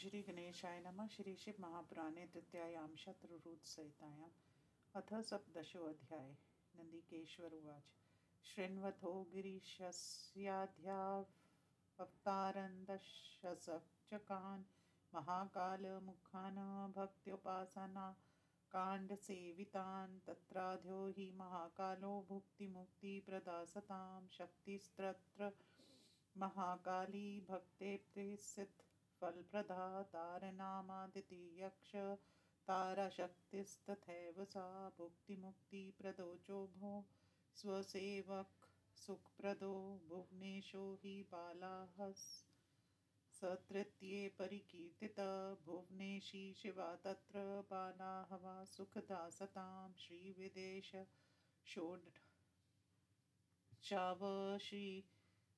श्री गणेशाय नमः। श्री शिव महापुराणे तृतीयायां शत्रुरूत्सहितायाम् अथ सप्तदशोऽध्याय। नन्दिकेश्वर उवाच। शृण्वतो गिरीशस्याध्यावतारन् दशसचकान् महाकालमुखान् भक्त्युपासना काण्डसेवितान् तत्राध्यो हि महाकालो भुक्तिमुक्तिप्रदासतां शक्तिस्तत्र महाकाली भक्तेप्सिद्ध फलप्रदा तारनामादिति ताराशक्तिस्तथैव सा भुक्तिमुक्तिप्रदोचो भो स्वसेवक सुखप्रदो भुवनेशो हि बालाः स तृतीये परिकीर्तिता भुवनेशी शिवा तत्र बालाः वा सुखदा सतां श्रीविदेश षोडशाव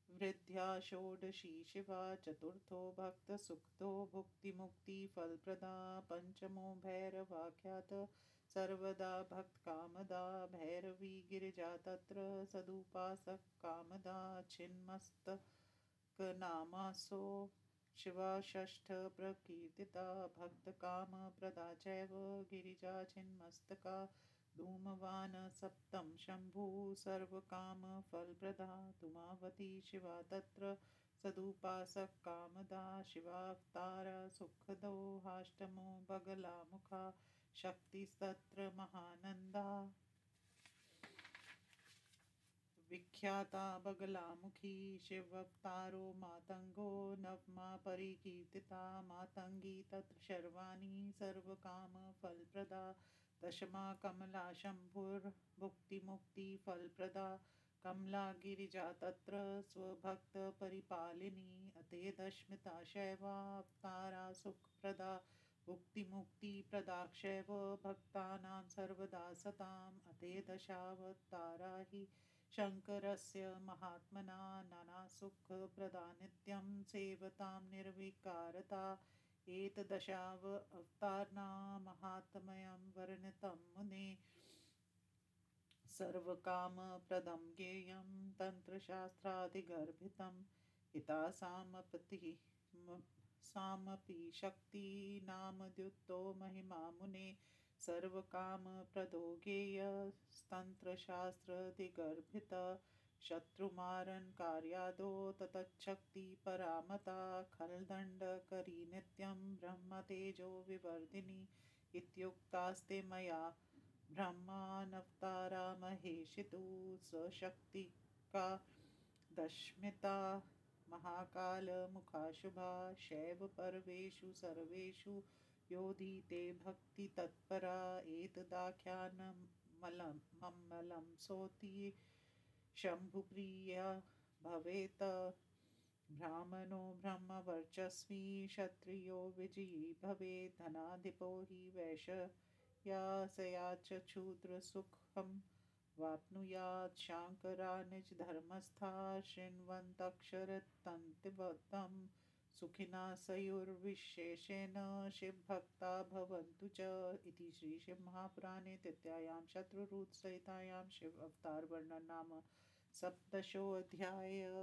वृद्ध्या षोडशी शिवा चतुर्थो भक्तसुखदो भुक्तिमुक्तिफलप्रदा पंचमो भैरवाख्यात सर्वदा भक्तकामदा भैरवी गिरिजा तत्र सदुपासक कामदा छिन्मस्तकनामासो शिवा षष्ठ प्रकीर्तिता भक्तकामप्रदा चैव गिरिजा छिन्मस्तका धूमवान सप्तम शंभु सर्वकामफलप्रदा धूमावती शिवा तत्र सदुपासक कामदा शिवावतारा सुखदो हाष्टमो बगलामुखा शक्तिस्तत्र महानंदा विख्याता बगलामुखी शिवावतारो मातंगो नवमा परिकीर्तिता मातंगी तत्र शर्वाणी सर्वकामफलप्रदा दशमा कमला शंभुर्भुक्तिमुक्तिफलप्रदा कमला गिरिजा तत्र स्वभक्तपरिपालिनी अतेदशमिता शैवावतारा सुखप्रदा भुक्तिमुक्तिप्रदा शैव भक्तानां सर्वदा सताम् अतेदशावतारा हि शङ्करस्य महात्मना नानासुखप्रदा नित्यं सेवतां निर्विकारता एतदशावतारणां महात्म्यं वर्णितं मुने सर्वकामप्रदं ज्ञेयं तन्त्रशास्त्रादिगर्भितं हिता सामपि शक्तिनामद्युक्तो महिमा मुने सर्वकामप्रदो ज्ञेयस्तन्त्रशास्त्रादिगर्भित शत्रुमारन् कार्यादो ततच्छक्तिपरामता खलदण्डकरी नित्यं ब्रह्मतेजो विवर्धिनी इत्युक्तास्ते मया ब्रह्मानवतारा महेशितु सशक्तिका दशमिता महाकालमुखाशुभा शैव पर्वेषु सर्वेषु योधीते भक्तितत्परा एतदाख्यानममलं सोति शम्भुप्रिया भवेत् ब्राह्मणो ब्रह्मवर्चस्वी क्षत्रियो विजयी भवेत् धनाधिपो हि वैश्यासयाच्च क्षूद्रसुखं वाप्नुयात् शाङ्करा निजधर्मस्था शृण्वन्तक्षरतन्तिवतं सुखिना सयुर्विशेषेण शिवभक्ता भवन्तु च। इति श्रीशिवमहापुराणे तृतीयायां शत्रुरूत्सहितायां शिव अवतार वर्णन नाम सप्तदशोऽध्यायः।